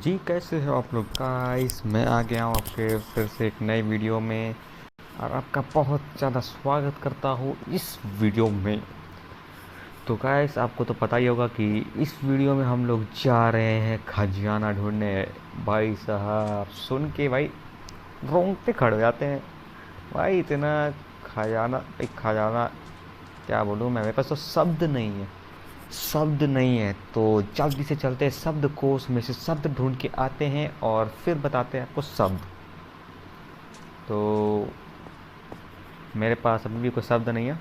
जी कैसे हो आप लोग गाइस। मैं आ गया हूँ आपके फिर से एक नए वीडियो में और आपका बहुत ज़्यादा स्वागत करता हूँ इस वीडियो में। तो गाइस आपको तो पता ही होगा कि इस वीडियो में हम लोग जा रहे हैं खजाना ढूंढने। भाई साहब सुन के भाई रोंगटे खड़े हो जाते हैं भाई। इतना खजाना, एक खजाना क्या बोलूँ मैं, मेरे पास तो शब्द नहीं है, शब्द नहीं है। तो जल्दी से चलते हैं, शब्द कोश में से शब्द ढूंढ के आते हैं और फिर बताते हैं आपको शब्द। तो मेरे पास अभी भी कोई शब्द नहीं है,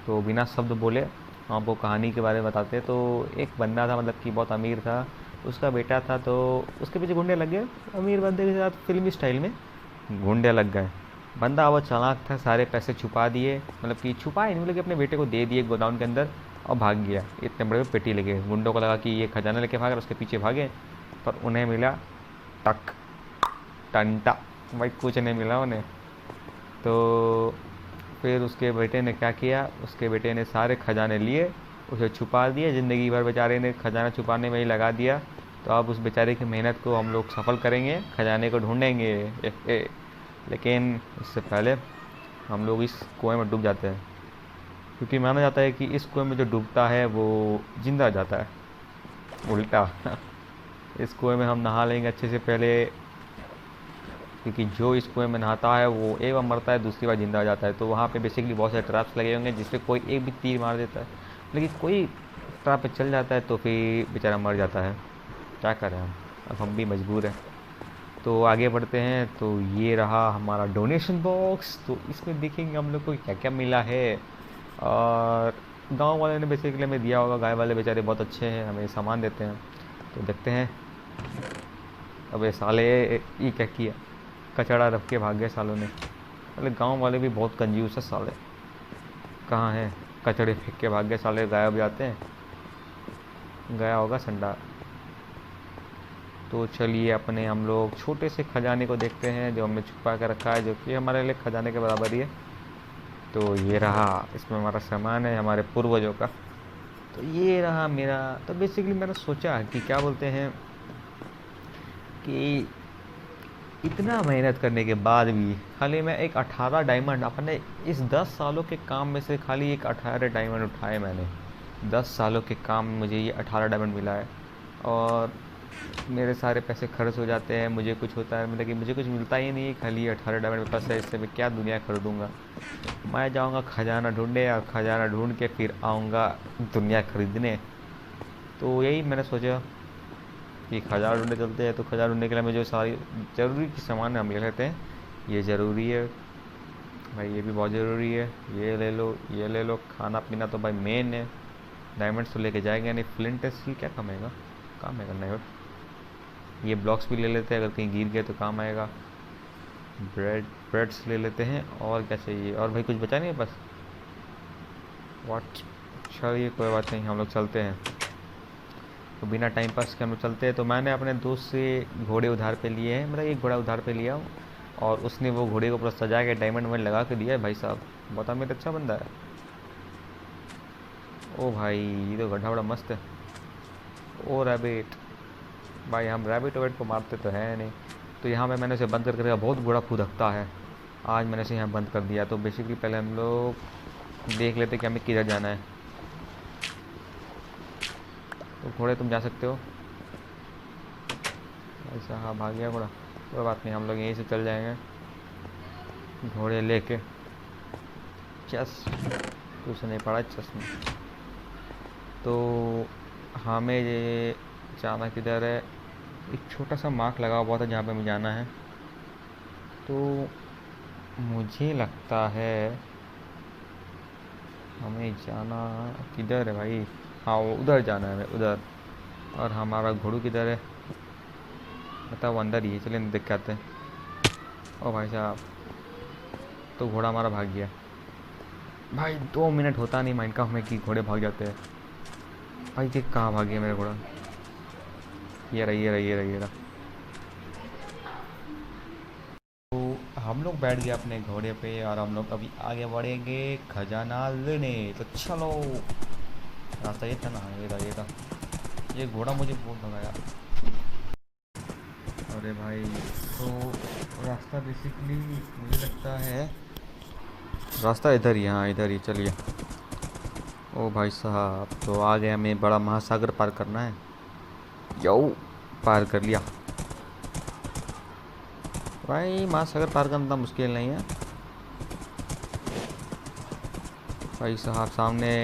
तो बिना शब्द बोले हम आपको कहानी के बारे में बताते हैं। तो एक बंदा था, मतलब कि बहुत अमीर था, उसका बेटा था, तो उसके पीछे गुंडे लग गए। अमीर बंदे के साथ फिल्मी स्टाइल में गुंडे लग गए। बंदा वो चालाक था, सारे पैसे छुपा दिए, मतलब कि छुपाए नहीं, मतलब कि अपने बेटे को दे दिए गोदाम के अंदर और भाग गया। इतने बड़े पेटी लगे, गुंडों को लगा कि ये खजाना लेके भाग रहा, उसके पीछे भागे, पर उन्हें मिला टक टंटा। भाई कुछ नहीं मिला उन्हें। तो फिर उसके बेटे ने क्या किया, उसके बेटे ने सारे खजाने लिए, उसे छुपा दिए, ज़िंदगी भर बेचारे ने खजाना छुपाने में ही लगा दिया। तो अब उस बेचारे की मेहनत को हम लोग सफल करेंगे, खजाने को ढूंढेंगे। लेकिन उससे पहले हम लोग इस कुएं में डूब जाते हैं, क्योंकि माना जाता है कि इस कुएं में जो डूबता है वो जिंदा जाता है, उल्टा। इस कुएं में हम नहा लेंगे अच्छे से पहले, क्योंकि जो इस कुएं में नहाता है वो एक बार मरता है, दूसरी बार जिंदा हो जाता है। तो वहाँ पे बेसिकली बहुत सारे ट्रैप्स लगे होंगे जिसपे कोई एक भी तीर मार देता है, लेकिन कोई ट्रैप पे चल जाता है तो फिर बेचारा मर जाता है। क्या करें हम, अब हम भी मजबूर हैं। तो आगे बढ़ते हैं। तो ये रहा हमारा डोनेशन बॉक्स। तो इसमें देखेंगे हम लोग को क्या क्या मिला है। और गांव वाले ने बेसिकली हमें दिया होगा, गाय वाले बेचारे बहुत अच्छे हैं, हमें सामान देते हैं। तो देखते हैं। अब ये साले ये क्या किया, कचड़ा रख के भाग गए सालों ने। अरे गांव वाले भी बहुत कंजूस है साले, कहाँ है, कचड़े फेंक के भाग गए साले, गायब जाते हैं, गया होगा संडा। तो चलिए अपने हम लोग छोटे से खजाने को देखते हैं जो हमने छुपा के रखा है, जो कि हमारे लिए खजाने के बराबर ही है। तो ये रहा, इसमें हमारा सामान है हमारे पूर्वजों का। तो ये रहा मेरा। तो बेसिकली मैंने सोचा कि क्या बोलते हैं कि इतना मेहनत करने के बाद भी खाली मैं एक 18 डायमंड अपने इस 10 सालों के काम में से खाली एक 18 डायमंड उठाए मैंने। 10 सालों के काम में मुझे ये 18 डायमंड मिला है, और मेरे सारे पैसे खर्च हो जाते हैं, मुझे कुछ होता है मतलब कि मुझे कुछ मिलता ही नहीं है। खाली 18 डायमंड मेरे पास है, इससे मैं क्या दुनिया खरीदूँगा। मैं जाऊँगा खजाना ढूंढने, और खजाना ढूंढ के फिर आऊँगा दुनिया खरीदने। तो यही मैंने सोचा कि खजाना ढूंढने चलते हैं। तो खजाना ढूंढने के लिए हमें जो सारी ज़रूरी की सामान हम ले लेते हैं। ये ज़रूरी है भाई, ये भी बहुत ज़रूरी है। ये ले लो, ये ले लो। खाना पीना तो भाई मेन है, डायमंड्स तो लेके जाएंगे नहीं। फ्लिंट स्टील क्या काम आएगा, काम है करना है। ये ब्लॉक्स भी ले लेते हैं, अगर कहीं गिर गए तो काम आएगा। ब्रेड्स ले लेते हैं। और क्या चाहिए, और भाई कुछ बचा नहीं है बस। वाट, चलिए कोई बात नहीं, हम लोग चलते हैं। तो बिना टाइम पास के हम लोग चलते हैं। तो मैंने अपने दोस्त से घोड़े उधार पे लिए हैं, मतलब एक घोड़ा उधार पे लिया हूँ, और उसने वो घोड़े को पूरा सजा के डायमंड वाइंड लगा के दिया है। भाई साहब बता, मेरा अच्छा बंदा है। ओ भाई ये तो गड्ढा बड़ा मस्त है। ओ रैबिट, भाई हम रैबिट वैबिट को मारते तो है नहीं। तो यहाँ पे मैंने उसे बंद करके रखा, बहुत बड़ा फुदकता है। आज मैंने इसे यहाँ बंद कर दिया। तो बेसिकली पहले हम लोग देख लेते कि हमें किधर जाना है। तो घोड़े तुम जा सकते हो। ऐसा हाँ, भाग गया घोड़ा, कोई बात नहीं, हम लोग यहीं से चल जाएंगे घोड़े लेके। चस, कुछ नहीं पड़ा चस में। तो हमें ये जाना किधर है, एक छोटा सा मार्क लगा हुआ था जहाँ पे हमें जाना है। तो मुझे लगता है हमें जाना किधर है भाई। हाँ वो उधर जाना है हमें, उधर। और हमारा घोड़ू किधर है, मतलब वो अंदर ही है, चलिए देख के आते हैं। ओ भाई साहब, तो घोड़ा हमारा भाग गया। भाई 2 मिनट होता नहीं माइंड का हमें कि घोड़े भाग जाते हैं। भाई देख कहाँ भाग गया मेरा घोड़ा। ये रहा, ये रहा, ये रहा, ये रहा। तो हम लोग बैठ गए अपने घोड़े पे, और हम लोग अभी आगे बढ़ेंगे खजाना लेने। तो चलो, रास्ता ये था ना, ये रहा, ये रहा। ये घोड़ा मुझे बहुत भगाया। अरे भाई, तो रास्ता बेसिकली मुझे लगता है रास्ता इधर ही, हाँ इधर ही, चलिए। ओ भाई साहब, तो आ गए, हमें बड़ा महासागर पार करना है। यो, पार कर लिया। भाई महासागर पार करना इतना मुश्किल नहीं है भाई साहब। सामने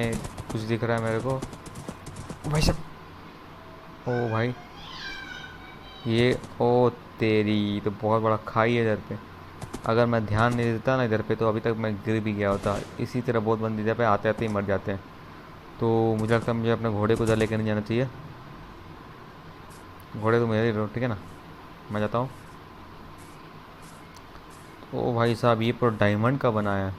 कुछ दिख रहा है मेरे को भाई साहब। ओ भाई, ये ओ तेरी, तो बहुत बड़ा खाई है इधर पे। अगर मैं ध्यान नहीं देता ना इधर पे, तो अभी तक मैं गिर भी गया होता। इसी तरह बहुत बंदे इधर पे आते आते ही मर जाते हैं। तो मुझे लगता है मुझे अपने घोड़े को उधर लेकर नहीं जाना चाहिए। घोड़े तो मेरे ही, ठीक है ना, मैं जाता हूँ। ओ भाई साहब, ये पूरा डायमंड का बनाया है।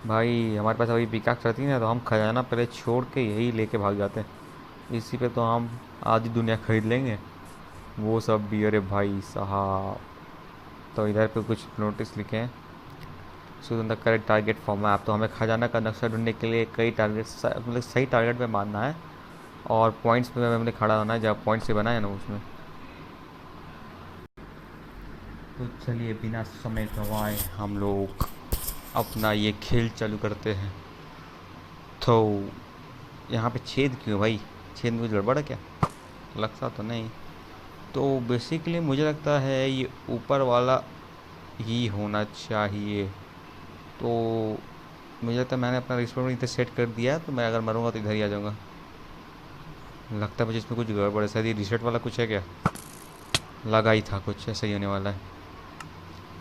भाई हमारे पास अभी पिकाक्स रहती है ना, तो हम खजाना पहले छोड़ के यही लेके भाग जाते हैं। इसी पे तो हम आधी दुनिया खरीद लेंगे, वो सब भी। अरे भाई साहब, तो इधर पे कुछ नोटिस लिखे हैं। Choose the correct target for map. तो हमें खजाना का नक्शा ढूंढने के लिए कई टारगेट, मतलब सही टारगेट पे मारना है, और पॉइंट्स पे हमने खड़ा होना है, जहाँ पॉइंट से बना है ना उसमें। तो चलिए बिना समय गंवाए हम लोग अपना ये खेल चालू करते हैं। तो यहाँ पे छेद क्यों भाई? छेद में कुछ गड़बड़ है क्या? लगता तो नहीं। तो बेसिकली मुझे लगता है ये ऊपर वाला ही होना चाहिए। तो मुझे लगता है मैंने अपना रिस्पॉन्ड इधर सेट कर दिया है, तो मैं अगर मरूंगा तो इधर ही आ जाऊंगा। लगता है मुझे इसमें कुछ गड़बड़ है, शायद ये रिसेट वाला कुछ है क्या? लगा ही था कुछ ऐसा ही होने वाला है।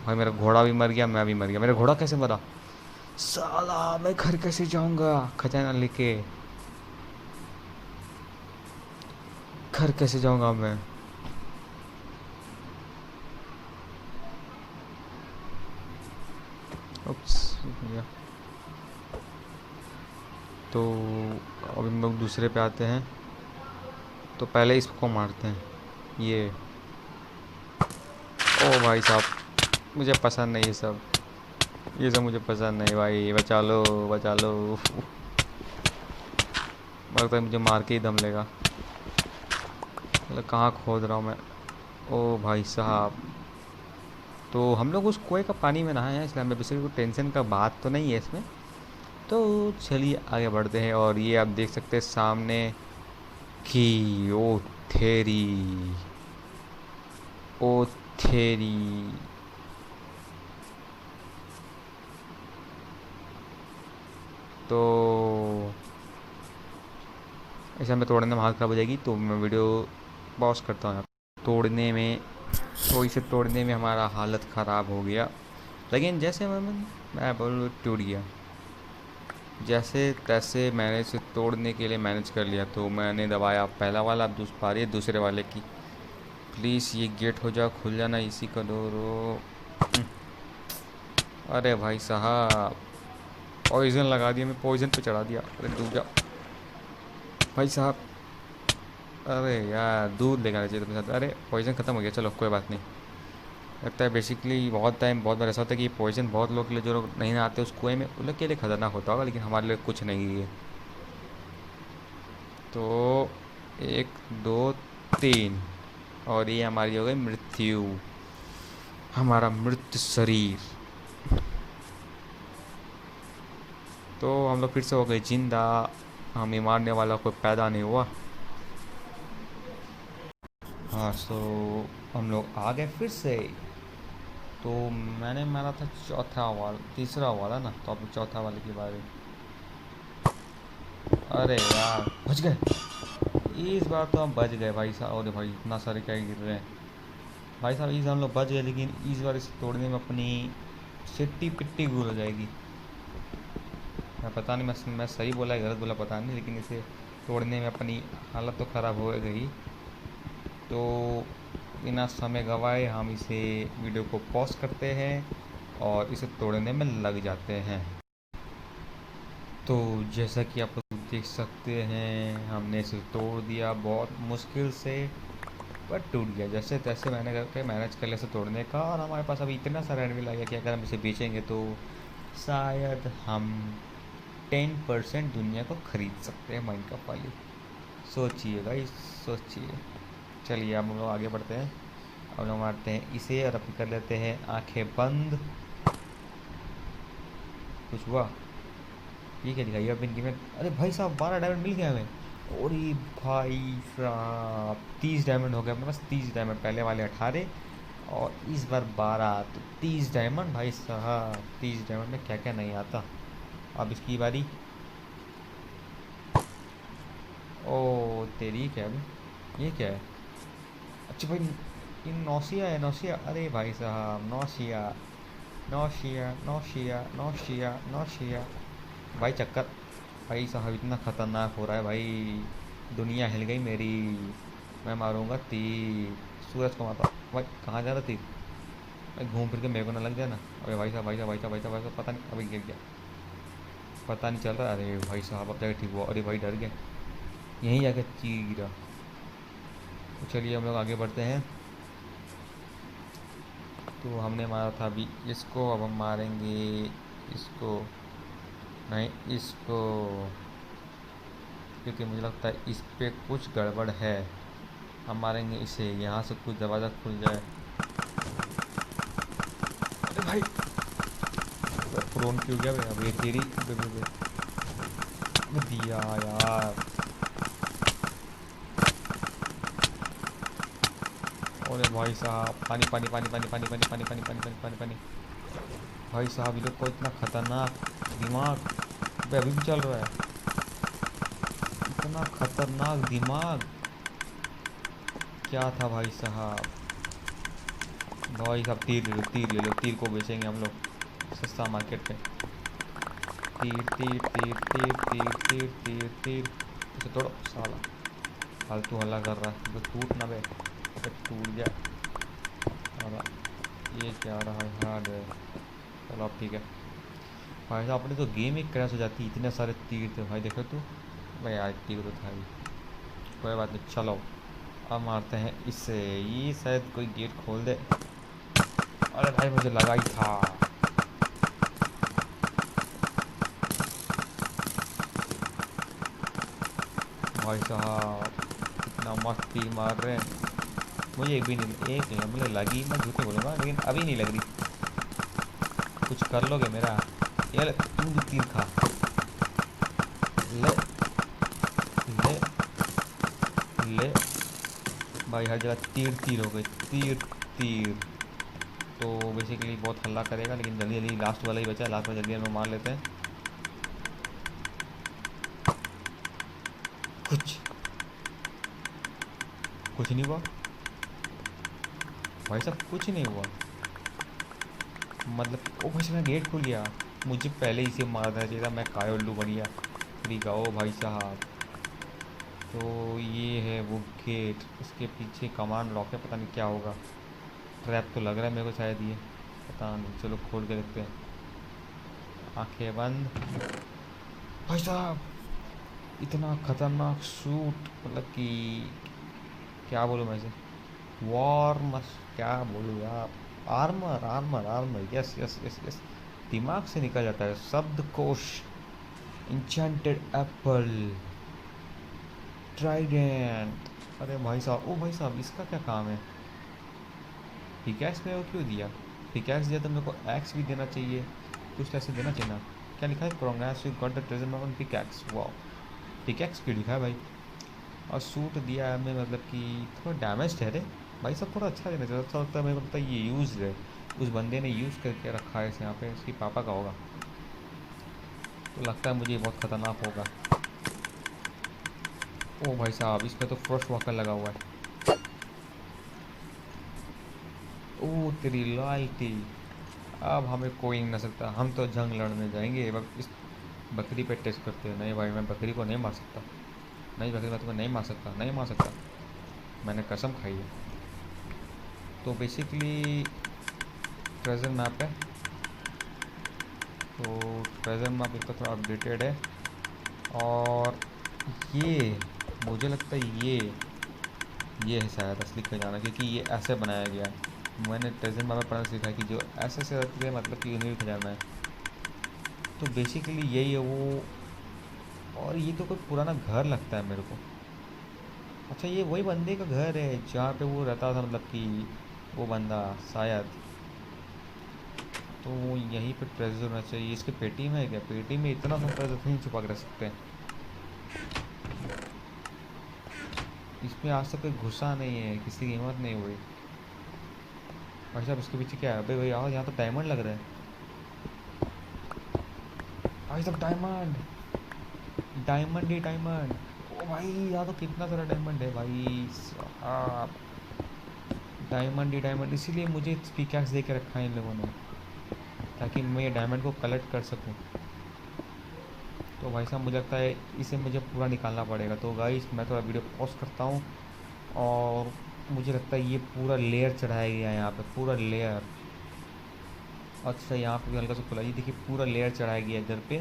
भाई मेरा घोड़ा भी मर गया, मैं भी मर गया। मेरा घोड़ा कैसे मरा? साला, मैं घर कैसे जाऊंगा खजाना लेके? घर कैसे जाऊंगा मैं? उप्स, भैया। तो अभी हम लोग दूसरे पे आते हैं। तो पहले इसको मारते हैं, ये। ओ भाई साहब, मुझे पसंद नहीं ये सब। ये सब मुझे पसंद नहीं भाई, बचा लो, बचा लो। लगता है मुझे मार के ही दम लेगा। मतलब कहाँ खोद रहा हूँ मैं? ओ भाई साहब, तो हम लोग उस कुएं का पानी में नहाए हैं, इसलिए हमें बेसिकली कोई टेंशन का बात तो नहीं है इसमें। तो चलिए आगे बढ़ते हैं। और ये आप देख सकते हैं सामने की, ओ थेरी, ओ थेरी। तो ऐसे हमें तोड़ने में हाथ खराब हो जाएगी, तो मैं वीडियो पॉज करता हूँ। तोड़ने में, तो इसे तोड़ने में हमारा हालत ख़राब हो गया, लेकिन जैसे मैं बोलूँ टूट गया। जैसे तैसे मैंने इसे तोड़ने के लिए मैनेज कर लिया। तो मैंने दबाया पहला वाला, अब बारी है दूसरे वाले की। प्लीज़ ये गेट हो जाओ, खुल जाना इसी का डोर हो। अरे भाई साहब, पॉइजन लगा दिया, मैं पॉइजन पे चढ़ा दिया। अरे डूब जा भाई साहब। अरे यार, दूध लेकर आना चाहिए तुम्हें साथ। अरे पॉइजन ख़त्म हो गया, चलो कोई बात नहीं। लगता है बेसिकली बहुत बार ऐसा होता है कि पॉइजन बहुत लोग के लिए, जो लोग नहीं नहाते उस कुएं में, उन लोग के लिए खतरनाक होता होगा, लेकिन हमारे लिए कुछ नहीं है। तो एक, दो, तीन, और ये हमारी हो गई मृत्यु, हमारा मृत शरीर। तो हम लोग फिर से हो गए जिंदा, हमें मारने वाला कोई पैदा नहीं हुआ। हाँ, सो हम लोग आ गए फिर से। तो मैंने मारा था चौथा वाला, तीसरा वाला ना, तो अब चौथा वाले की बारी। अरे यार, बच गए। इस बार तो हम बच गए भाई साहब। अरे भाई, इतना सारे क्या गिर रहे हैं भाई साहब। इस हम लोग बच गए, लेकिन इस बार इसे तोड़ने में अपनी सिट्टी पिट्टी गुल हो जाएगी। मैं पता नहीं, मैं सही बोला है गलत बोला पता नहीं, लेकिन इसे तोड़ने में अपनी हालत तो ख़राब हो गई। तो बिना समय गंवाए हम इसे, वीडियो को पॉज करते हैं और इसे तोड़ने में लग जाते हैं। तो जैसा कि आप लोग देख सकते हैं, हमने इसे तोड़ दिया बहुत मुश्किल से, पर टूट गया। जैसे तैसे मैंने करके मैनेज कर लिया इसे तोड़ने का। और हमारे पास अभी इतना सारा एनवी लग गया कि अगर हम इसे बेचेंगे तो शायद हम 10% दुनिया को खरीद सकते हैं माइनक्राफ्ट वाली। सोचिए भाई, सोचिए। चलिए अब हम लोग आगे बढ़ते हैं। अब लोग मारते हैं इसे और अपन कर लेते हैं आंखें बंद। कुछ हुआ? ये क्या दिखाई अब इनकी में? अरे भाई साहब 12 डायमंड मिल गया हमें। और ये भाई साहब 30 डायमंड हो गया अपने पास। 30 डायमंड, पहले वाले 18 और इस बार 12, तो 30 डायमंड भाई साहब। 30 डायमंड में क्या क्या नहीं आता। अब इसकी बारी। ओ तेरी क्या है? ये क्या है? अच्छा भाई, ये नौसिया है, नौसिया। अरे भाई साहब nausea, nausea nausea nausea nausea. भाई चक्कर। भाई साहब इतना ख़तरनाक हो रहा है भाई, दुनिया हिल गई मेरी। मैं मारूंगा तीर। सूरज को मारता। भाई कहाँ जा रहा तीर? भाई घूम फिर के मेरे को ना लग जाए ना। अरे भाई साहब भाई साहब भाई साहब भाई साहब भाई साहब, पता नहीं अभी गिर गया। पता नहीं चल रहा। अरे भाई साहब अब जाके ठीक हुआ। अरे भाई डर गया, यहीं जाके चीर गिरा। तो चलिए हम लोग आगे बढ़ते हैं। तो हमने मारा था अभी इसको, अब हम मारेंगे इसको। नहीं इसको, क्योंकि मुझे लगता है इस पे कुछ गड़बड़ है। हम मारेंगे इसे, यहाँ से कुछ दरवाज़ा खुल जाए। अरे भाई प्रोन क्यों गया भाई? अब ये तेरी दिया यार। अरे भाई साहब पानी पानी पानी पानी पानी पानी पानी पानी पानी पानी पानी पानी। भाई साहब ये लोग को इतना खतरनाक दिमाग अभी भी चल रहा है। इतना खतरनाक दिमाग क्या था भाई साहब। भाई साहब तीर ले लो, तीर ले लो, तीर को बेचेंगे हम लोग सस्ता मार्केट पे। तीर तीर तीर तीर तीर तीर तीर तीर। इसे तोड़ो साला, फालतू हल्ला कर रहा है। तो टूट ना बे, तो टूट गया। साला ये क्या रहा है हार्ड है। चलो अब ठीक है। भाई साहब अपने तो गेम एक क्रैश हो जाती, इतने सारे तीर थे भाई। देखो तो भाई यार तीर तो था ही, कोई बात नहीं। चलो अब मारते हैं इससे, ये शायद कोई गेट खोल दे। अरे भाई मुझे लगा ही था। भाई साहब इतना मस्त तीर मार रहे हैं। मुझे एक भी नहीं, एक नहीं मुझे लगी, मैं झूठ नहीं बोलूँगा लेकिन अभी नहीं लग रही। कुछ कर लोगे मेरा? ये ले तुम भी तीर खा। ले ले ले। भाई हर जगह तीर तीर हो गई, तीर तीर। तो बेसिकली बहुत हल्ला करेगा, लेकिन जल्दी जल्दी लास्ट वाला ही बचा है। लास्ट में जल्दी हम मार लेते हैं। कुछ कुछ नहीं हुआ भाई साहब, कुछ नहीं हुआ। मतलब ओ भाई साहब गेट खुल गया। मुझे पहले ही से मार देना चाहिए था, मैं काय उल्लू बढ़िया फ्री का। ओ भाई साहब तो ये है वो गेट, इसके पीछे कमांड लॉक है, पता नहीं क्या होगा। ट्रैप तो लग रहा है मेरे को शायद ये, पता नहीं। चलो खोल के देखते हैं। आंखें बंद। भाई साहब इतना खतरनाक सूट, मतलब कि क्या बोलूँ मैं इसे, वॉर मस क्या बोलूँ यार। Armour armour armour, yes yes yes yes. दिमाग से निकल जाता है शब्दकोश। Enchanted Apple, Trident. अरे भाई साहब, ओ भाई साहब इसका क्या काम है? पिकैक्स मेरे को क्यों दिया? पिकैक्स दिया तो मेरे को एक्स भी देना चाहिए, कुछ तो ऐसे देना चाहिए ना। क्या लिखा है? Progress you got the treasure map on pickaxe. Wow, pickaxe क्यों लिखा है भाई? और सूट दिया है हमें, मतलब कि थोड़ा डैमेज है रे भाई साहब। थोड़ा अच्छा देना चाहिए। अच्छा लगता है मेरे को, लगता है ये यूज़ है, उस बंदे ने यूज़ करके रखा है इसे यहाँ पे। इसकी पापा का होगा, तो लगता है मुझे बहुत ख़तरनाक होगा। ओ भाई साहब इसमें तो फ्रॉस्ट वॉकर लगा हुआ है। ओ तेरी लॉयल्टी। अब हमें कोई नहीं ना सकता, हम तो जंग लड़ने जाएंगे। इस बकरी पे टेस्ट करते हैं। नहीं भाई मैं बकरी को नहीं मार सकता। नहीं बकरी मैं तुम्हें नहीं मार सकता, नहीं मार सकता, मैंने कसम खाई है। तो बेसिकली ट्रेजर मैप है, तो ट्रेजर मैप इसका थोड़ा अपडेटेड है। और ये मुझे लगता है ये है शायद असली खजाना, क्योंकि ये ऐसे बनाया गया है। मैंने ट्रेजर मैप में पढ़ना सीखा है कि जो ऐसे ऐसे रखते हैं, मतलब कि उन्हें भी खजाना है। तो बेसिकली यही है वो। और ये तो कोई पुराना घर लगता है मेरे को। अच्छा ये वही बंदे का घर है जहाँ पे वो रहता था, मतलब कि वो बंदा शायद, तो यहीं पे ट्रेजर होना चाहिए। इसके पेटी में है क्या? पेटी में इतना सा ट्रेजर नहीं छुपा के रख सकते हैं। इसमें आज तक कोई घुसा नहीं है, किसी की हिम्मत नहीं हुई। भाई साहब इसके पीछे क्या है? अबे भाई आओ, यहाँ तो डायमंड लग रहा है। भाई साहब डायमंड, डायमंड ही डायमंड। ओ भाई यहाँ तो कितना सारा डायमंड है भाई साहब। डायमंड ही डायमंड, इसीलिए मुझे पिकैक्स दे के रखा है इन लोगों ने, ताकि मैं ये डायमंड को कलेक्ट कर सकूं। तो भाई साहब मुझे लगता है इसे मुझे पूरा निकालना पड़ेगा। तो गाइस मैं थोड़ा वीडियो पॉज करता हूँ, और मुझे लगता है ये पूरा लेयर चढ़ाया गया है यहाँ पे, पूरा लेयर। अच्छा यहाँ पे भी हल्का सा खुला, ये देखिए पूरा लेयर चढ़ाया गया है इधर पे,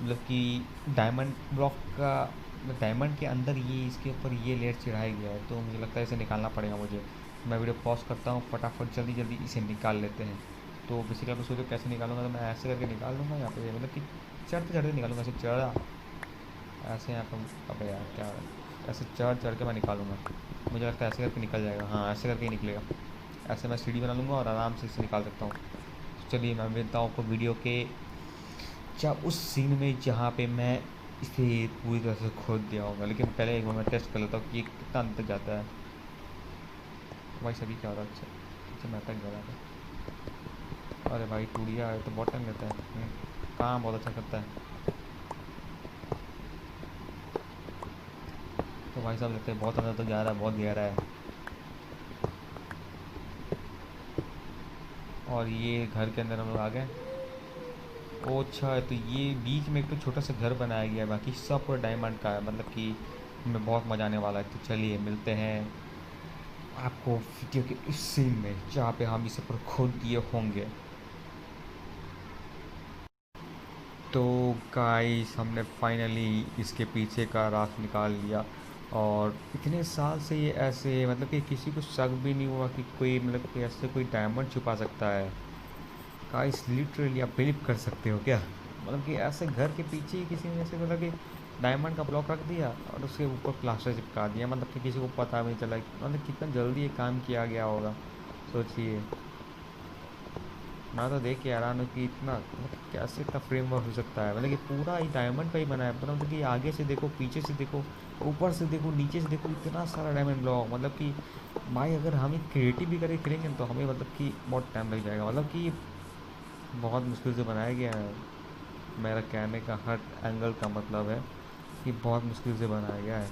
मतलब कि डायमंड ब्लॉक का, डायमंड के अंदर ये इसके ऊपर ये लेयर चढ़ाया गया है। तो मुझे लगता है इसे निकालना पड़ेगा मुझे। मैं वीडियो पॉज करता हूँ, फटाफट जल्दी जल्दी इसे निकाल लेते हैं। तो बेसिकली आप सोचो कैसे निकालूंगा, तो मैं ऐसे करके निकाल लूँगा यहाँ पे, मतलब कि चढ़ते चढ़ते निकालूंगा, ऐसे चढ़ा ऐसे यहाँ पर। अब यार क्या, ऐसे चढ़ चढ़ के मैं निकालूंगा। मुझे लगता है ऐसे करके निकल जाएगा, हाँ ऐसे करके ही निकलेगा। ऐसे मैं सीढ़ी बना लूँगा और आराम से इसे निकाल सकता हूँ। तो चलिए मैं मिलता हूँ आपको वीडियो के उस सीन में जहाँ पे मैं इसे पूरी तरह से खोद दिया होगा। लेकिन पहले एक बार मैं टेस्ट कर लेता हूँ कि ये कितना अंदर जाता है। भाई सभी क्या हो रहा है? अच्छा अच्छा मैं अटक गया था। अरे भाई टूटिया है तो बहुत टाइम लेता है। काम बहुत अच्छा करता है। तो भाई साहब लगता है बहुत अंदर तो जा रहा है, बहुत गहरा है। और ये घर के अंदर हम लोग आ गए। ओ अच्छा है, तो ये बीच में एक तो छोटा सा घर बनाया गया है, बाकी सब पूरा डायमंड का है, मतलब कि हमें बहुत मज़ा आने वाला है। तो चलिए मिलते हैं आपको वीडियो के इस सीन में जहाँ पे हम इसे पूरा खोद दिए होंगे। तो गाइस हमने फाइनली इसके पीछे का राज निकाल लिया, और इतने साल से ये ऐसे, मतलब कि किसी को शक भी नहीं हुआ कि कोई, मतलब कि ऐसे कोई डायमंड छुपा सकता है। गाइस लिटरली आप बिलीव कर सकते हो क्या? मतलब कि ऐसे घर के पीछे ही किसी ने ऐसे, मतलब कि डायमंड का ब्लॉक रख दिया और उसके ऊपर प्लास्टर चिपका दिया, मतलब कि किसी को पता भी नहीं चला। मतलब कितना जल्दी ये काम किया गया होगा, सोचिए। मैं तो देख के हैरान हूँ कि इतना, मतलब कैसे इतना फ्रेमवर्क हो सकता है। मतलब कि पूरा ही डायमंड का ही बना है, मतलब कि आगे से देखो, पीछे से देखो, ऊपर से देखो, नीचे से देखो, इतना सारा डायमंड ब्लॉक। मतलब कि भाई अगर हम क्रिएटिव भी करके खेलेंगे तो हमें, मतलब कि बहुत टाइम लग जाएगा। मतलब कि बहुत मुश्किल से बनाया गया है। मेरा कहने का हर एंगल का मतलब है कि बहुत मुश्किल से बनाया गया है।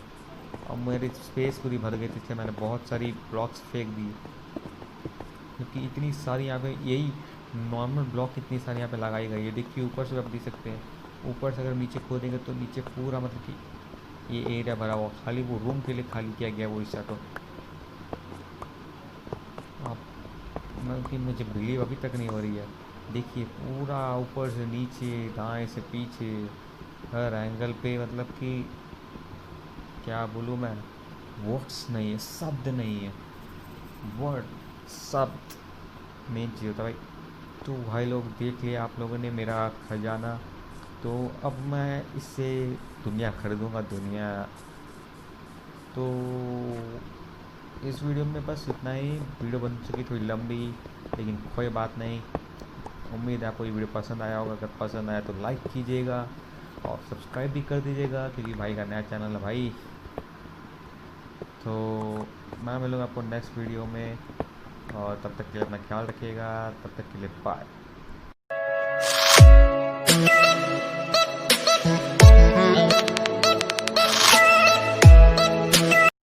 और मेरी स्पेस पूरी भर गई थी, इसलिए मैंने बहुत सारी ब्लॉक्स फेंक दी, क्योंकि इतनी सारी यहाँ पे यही नॉर्मल ब्लॉक इतनी सारी यहाँ पे लगाई गई है। देखिए ऊपर से आप देख सकते हैं, ऊपर से अगर नीचे खोदेंगे तो नीचे पूरा, मतलब कि ये एरिया भरा हुआ, खाली वो रूम के लिए खाली किया गया वो हिस्सा। तो आप, मतलब कि मुझे बिलीव अभी तक नहीं हो रही है। देखिए पूरा ऊपर से नीचे, दाएं से पीछे, हर एंगल पे, मतलब कि क्या बोलूँ मैं, वर्ड्स नहीं है, शब्द नहीं है, वर्ड, शब्द मेन चीज़ होता है भाई। तो भाई लोग देख लिया आप लोगों ने मेरा खजाना। तो अब मैं इससे दुनिया खरीदूँगा, दुनिया। तो इस वीडियो में बस इतना ही। वीडियो बन चुकी थोड़ी लंबी, लेकिन कोई बात नहीं। उम्मीद है आपको ये वीडियो पसंद आया होगा। अगर पसंद आया तो लाइक कीजिएगा और सब्सक्राइब भी कर दीजिएगा, क्योंकि भाई का नया चैनल है भाई। तो मैं मिलूँगा आपको नेक्स्ट वीडियो में, और तब तक के लिए अपना ख्याल रखिएगा। तब तक के लिए बाय।